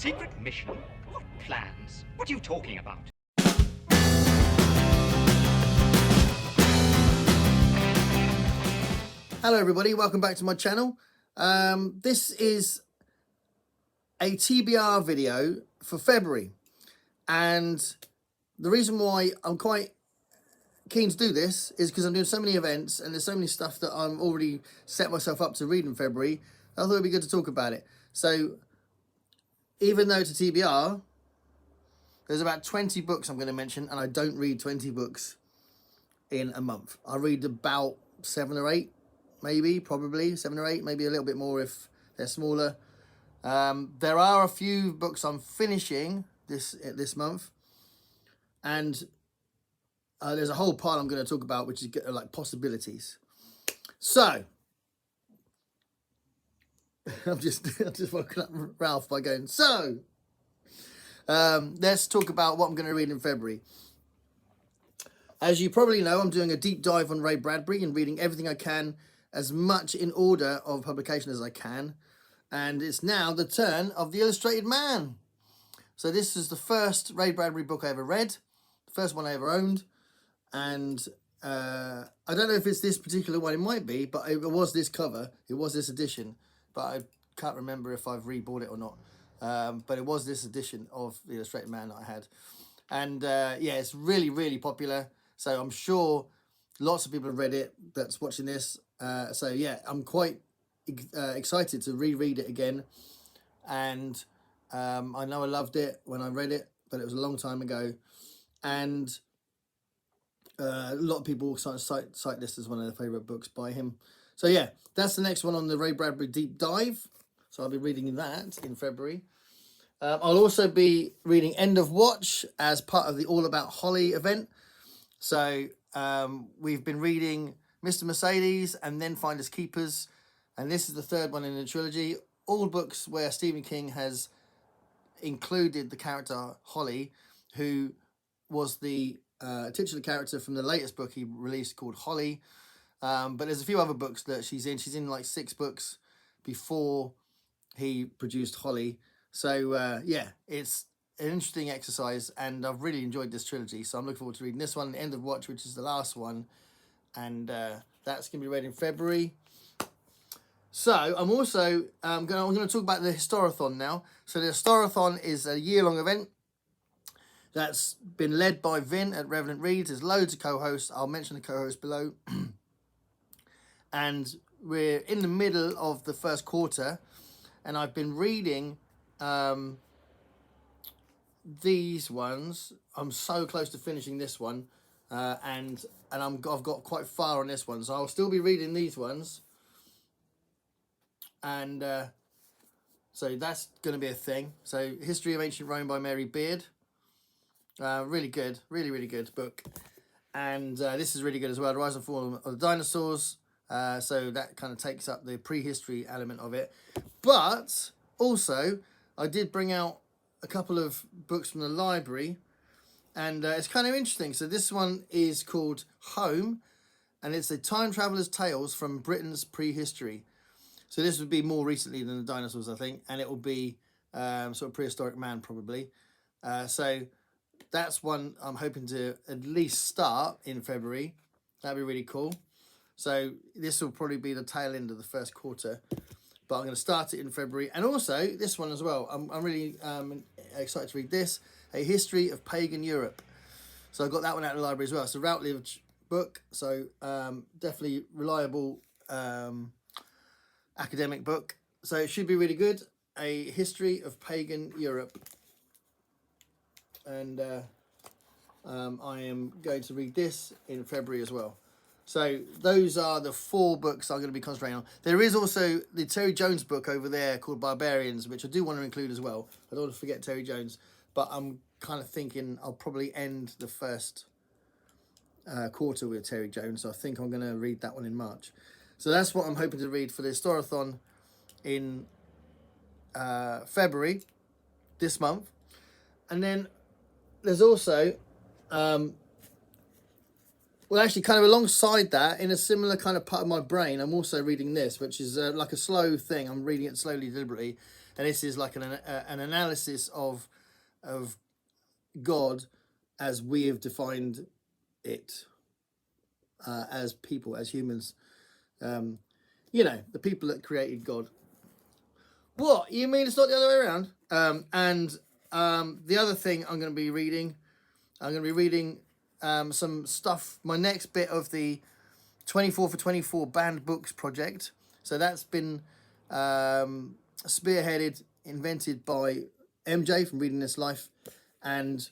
secret mission? What plans? What are you talking about? Hello everybody, welcome back to my channel. This is a TBR video for February, and the reason why I'm quite keen to do this is because I'm doing so many events and there's so many stuff that I'm already set myself up to read in February. I thought it'd be good to talk about it. So even though it's a TBR, there's about 20 books I'm going to mention, and I don't read 20 books in a month. I read about 7 or 8, maybe, probably 7 or 8, maybe a little bit more if they're smaller. There are a few books I'm finishing this month, and there's a whole pile I'm going to talk about, which is like possibilities. So I just woken up Ralph by going, so let's talk about what I'm going to read in February. As you probably know, I'm doing a deep dive on Ray Bradbury and reading everything I can, as much in order of publication as I can. And it's now the turn of The Illustrated Man. So this is the first Ray Bradbury book I ever read, the first one I ever owned. And I don't know if it's this particular one, it might be, but it was this cover, it was this edition, but I can't remember if I've rebought it or not. But it was this edition of The Illustrated Man that I had. And yeah, it's really, really popular. So I'm sure lots of people have read it that's watching this. So yeah, I'm quite excited to reread it again. And I know I loved it when I read it, but it was a long time ago. And a lot of people cite this as one of their favourite books by him. So yeah, that's the next one on the Ray Bradbury deep dive. So I'll be reading that in February. I'll also be reading End of Watch as part of the All About Holly event. So we've been reading Mr. Mercedes and then Finders Keepers. And this is the third one in the trilogy. All books where Stephen King has included the character Holly, who was the titular character from the latest book he released called Holly. But there's a few other books that she's in. She's in like 6 books before he produced Holly. So yeah, it's an interesting exercise, and I've really enjoyed this trilogy. So I'm looking forward to reading this one, End of Watch, which is the last one. And that's going to be read in February. So I'm also I'm going to talk about the Historathon now. So the Historathon is a year-long event that's been led by Vin at Revenant Reads. There's loads of co-hosts. I'll mention the co-hosts below. And we're in the middle of the first quarter, and I've been reading these ones. I'm so close to finishing this one, and I've got quite far on this one, so I'll still be reading these ones. And so that's going to be a thing. So History of Ancient Rome by Mary Beard. Really good, really good book. And this is really good as well. The Rise and Fall of the Dinosaurs. So that kind of takes up the prehistory element of it. But also, I did bring out a couple of books from the library. And it's kind of interesting. So this one is called Home. And it's a Time Traveller's Tales from Britain's Prehistory. So this would be more recently than the dinosaurs, I think. And it will be sort of prehistoric man, probably. So that's one I'm hoping to at least start in February. That'd be really cool. So this will probably be the tail end of the first quarter. But I'm going to start it in February. And also this one as well. I'm really excited to read this. A History of Pagan Europe. So I got that one out of the library as well. It's a Routledge book. So definitely reliable academic book. So it should be really good. A History of Pagan Europe. And I am going to read this in February as well. So those are the 4 books I'm going to be concentrating on. There is also the Terry Jones book over there called Barbarians, which I do want to include as well. I don't want to forget Terry Jones. But I'm kind of thinking I'll probably end the first quarter with Terry Jones. So I think I'm going to read that one in March. So that's what I'm hoping to read for the Historathon in February, this month. And then there's also Well, actually, kind of alongside that, in a similar kind of part of my brain, I'm also reading this, which is like a slow thing. I'm reading it slowly, deliberately, and this is like an analysis of God as we have defined it, as people, as humans. You know, the people that created God. What? You mean it's not the other way around? The other thing I'm going to be reading, some stuff, my next bit of the 24 for 24 banned books project. So that's been spearheaded, invented by MJ from Reading This Life, and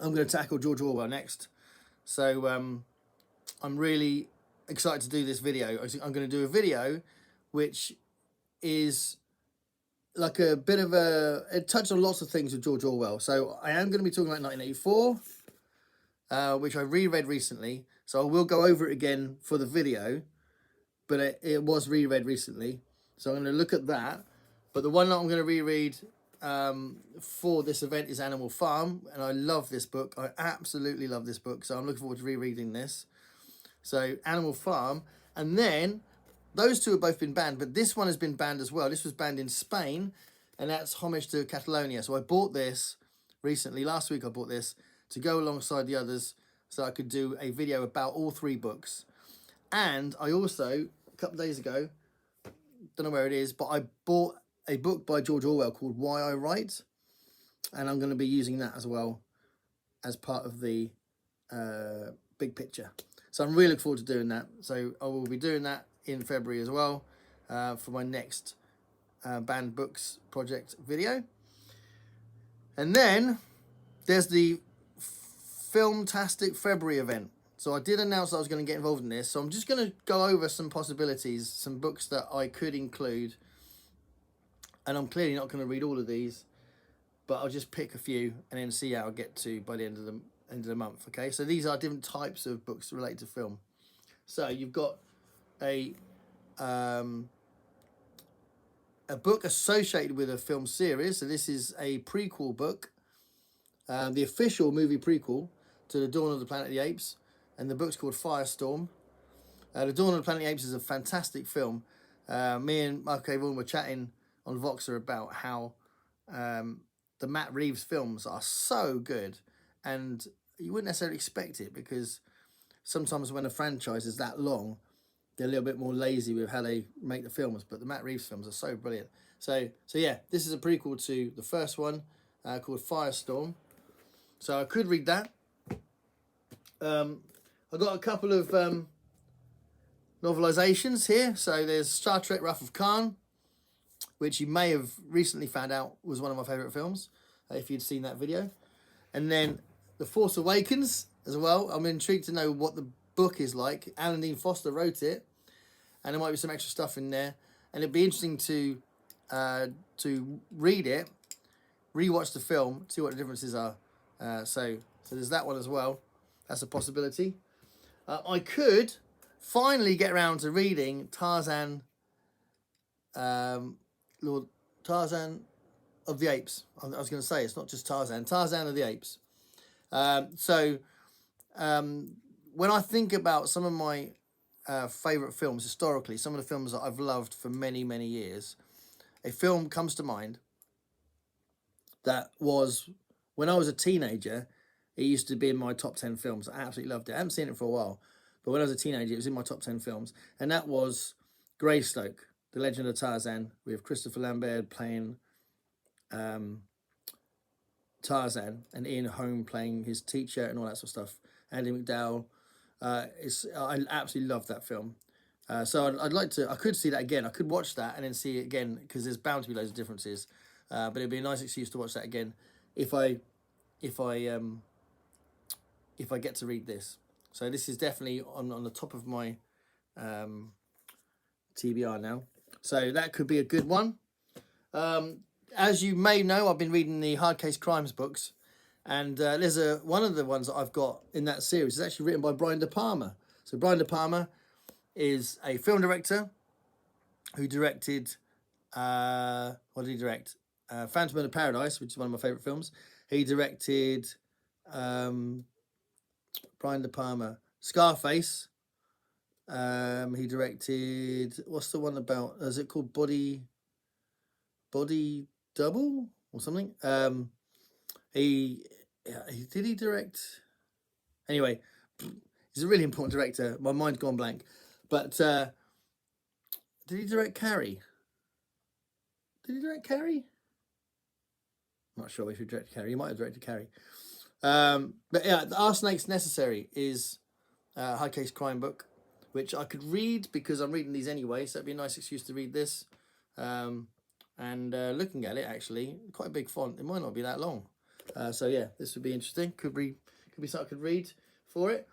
I'm going to tackle George Orwell next. So I'm really excited to do this video. I'm going to do a video which is like a bit of it touched on lots of things with George Orwell. So I am going to be talking about 1984, which I reread recently. So I will go over it again for the video, but it was reread recently. So I'm going to look at that. But the one that I'm going to reread for this event is Animal Farm, and I love this book. I absolutely love this book. So I'm looking forward to rereading this. So Animal Farm, and then those two have both been banned, but this one has been banned as well. This was banned in Spain, and that's Homage to Catalonia. So I bought this recently. Last week I bought this to go alongside the others so I could do a video about all three books. And I also, a couple of days ago, don't know where it is, but I bought a book by George Orwell called Why I Write, and I'm going to be using that as well as part of the big picture. So I'm really looking forward to doing that. So I will be doing that in February as well for my next banned books project video. And then there's the Filmtastic February event. So I did announce that I was going to get involved in this. So I'm just going to go over some possibilities, some books that I could include. And I'm clearly not going to read all of these, but I'll just pick a few and then see how I get to by the end of the month. Okay, so these are different types of books related to film. So you've got a book associated with a film series. So this is a prequel book, the official movie prequel to The Dawn of the Planet of the Apes, and the book's called Firestorm. The Dawn of the Planet of the Apes is a fantastic film. Me and Mark Avon were chatting on Voxer about how the Matt Reeves films are so good, and you wouldn't necessarily expect it, because sometimes when a franchise is that long, they're a little bit more lazy with how they make the films, but the Matt Reeves films are so brilliant. So yeah, this is a prequel to the first one called Firestorm. So I could read that. I've got a couple of novelizations here. So there's Star Trek Wrath of Khan, which you may have recently found out was one of my favourite films, if you'd seen that video. And then The Force Awakens as well. I'm intrigued to know what the book is like. Alan Dean Foster wrote it, and there might be some extra stuff in there. And it'd be interesting to read it, rewatch the film, see what the differences are. So there's that one as well. That's a possibility. I could finally get around to reading Tarzan, Lord Tarzan of the Apes. I was going to say, it's not just Tarzan of the Apes. When I think about some of my favourite films historically, some of the films that I've loved for many, many years, a film comes to mind that was, when I was a teenager, it used to be in my top 10 films. I absolutely loved it. I haven't seen it for a while, but when I was a teenager, it was in my top 10 films, and that was Greystoke, The Legend of Tarzan, with Christopher Lambert playing Tarzan, and Ian Holm playing his teacher and all that sort of stuff. Andy McDowell. I absolutely love that film. So I'd like to, I could see that again. I could watch that and then see it again, because there's bound to be loads of differences. But it'd be a nice excuse to watch that again if I get to read this. So this is definitely on the top of my TBR now. So that could be a good one. As you may know, I've been reading the Hard Case Crimes books, and there's one of the ones that I've got in that series is actually written by Brian De Palma. So Brian De Palma is a film director who directed, what did he direct? Phantom of the Paradise, which is one of my favourite films. He directed, Brian De Palma, Scarface. He directed, what's the one about? Is it called Body Double or something? He did he direct? Anyway, he's a really important director. My mind's gone blank. But did he direct Carrie? Did he direct Carrie? I'm not sure if he directed Carrie. He might have directed Carrie. But yeah, Are Snakes Necessary is a high case crime book, which I could read because I'm reading these anyway, so it'd be a nice excuse to read this. And looking at it, actually, quite a big font. It might not be that long. So yeah, this would be interesting. Could be something I could read for it.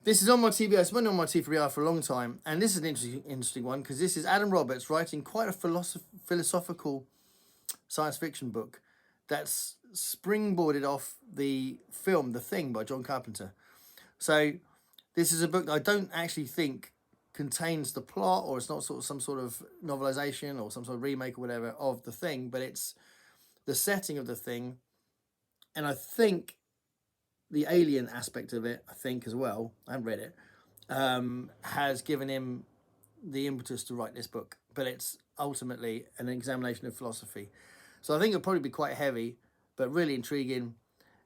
This is on my TBR. It's been on my TBR for a long time, and this is an interesting one because this is Adam Roberts writing quite a philosophical science fiction book that's springboarded off the film The Thing by John Carpenter. So this is a book that I don't actually think contains the plot, or it's not some sort of novelization or some sort of remake or whatever of The Thing, but it's the setting of The Thing, and I think the alien aspect of it, I think as well, I haven't read it, has given him the impetus to write this book. But it's ultimately an examination of philosophy. So I think it'll probably be quite heavy, but really intriguing.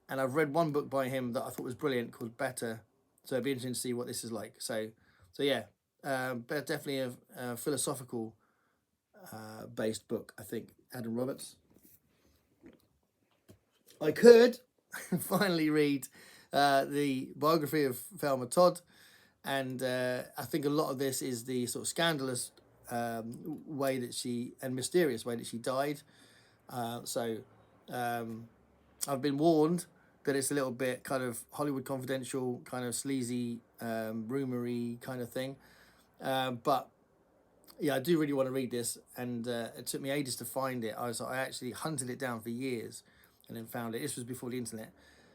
And I've read one book by him that I thought was brilliant called Better. So it'd be interesting to see what this is like. So yeah, but definitely a philosophical based book, I think, Adam Roberts. I could finally read the biography of Selma Todd, and I think a lot of this is the sort of scandalous way that she, and mysterious way that she died. So I've been warned that it's a little bit kind of Hollywood Confidential, kind of sleazy, rumory kind of thing. But yeah, I do really want to read this, and it took me ages to find it. I actually hunted it down for years, and then found it. This was before the internet,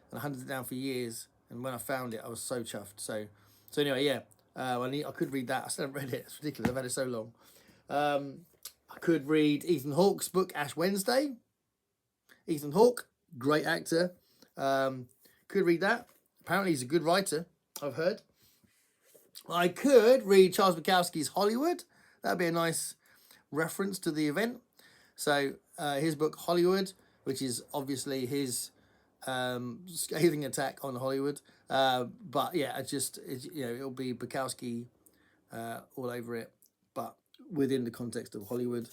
and I hunted it down for years. And when I found it, I was so chuffed. So anyway, yeah, I could read that. I still haven't read it. It's ridiculous. I've had it so long. I could read Ethan Hawke's book Ash Wednesday. Ethan Hawke, great actor. Could read that. Apparently, he's a good writer, I've heard. I could read Charles Bukowski's Hollywood. That'd be a nice reference to the event. So his book Hollywood, which is obviously his scathing attack on Hollywood. But yeah, it'll be Bukowski all over it, but within the context of Hollywood.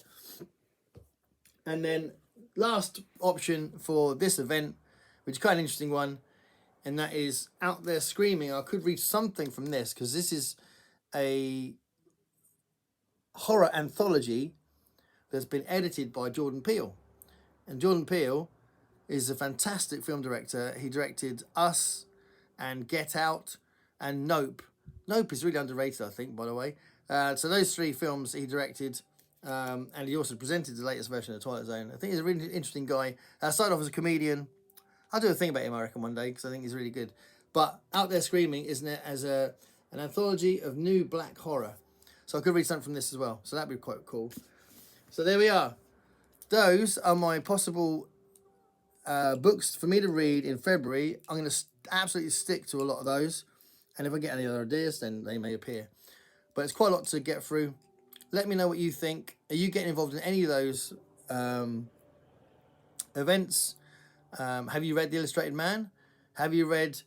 And then last option for this event, which is quite an interesting one, and that is Out There Screaming. I could read something from this because this is a horror anthology that's been edited by Jordan Peele. And Jordan Peele is a fantastic film director. He directed Us and Get Out and Nope. Nope is really underrated, I think, by the way. So those three films he directed, and he also presented the latest version of Twilight Zone. I think he's a really interesting guy. Started off as a comedian. I'll do a thing about him, I reckon, one day, because I think he's really good. But Out There Screaming is as an anthology of new black horror. So I could read something from this as well. So that'd be quite cool. So there we are. Those are my possible books for me to read in February. I'm going to absolutely stick to a lot of those. And if I get any other ideas, then they may appear. But it's quite a lot to get through. Let me know what you think. Are you getting involved in any of those events? Have you read The Illustrated Man? Have you read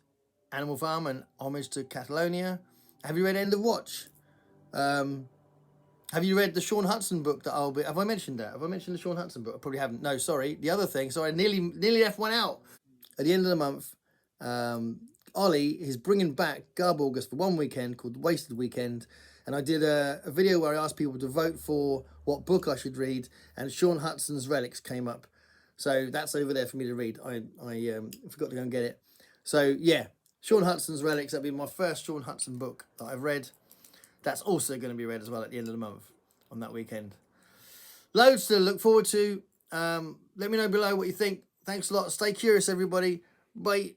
Animal Farm and Homage to Catalonia? Have you read End of Watch? Have you read the Sean Hudson book that have I mentioned that? Have I mentioned the Sean Hudson book? I probably haven't. No, sorry. The other thing, sorry, I nearly left one out. At the end of the month, Ollie is bringing back Garb August for one weekend called Wasted Weekend. And I did a video where I asked people to vote for what book I should read, and Sean Hudson's Relics came up. So that's over there for me to read. I forgot to go and get it. So yeah, Sean Hudson's Relics. That'll be my first Sean Hudson book that I've read. That's also going to be read as well at the end of the month on that weekend. Loads to look forward to. Let me know below what you think. Thanks a lot. Stay curious, everybody. Bye.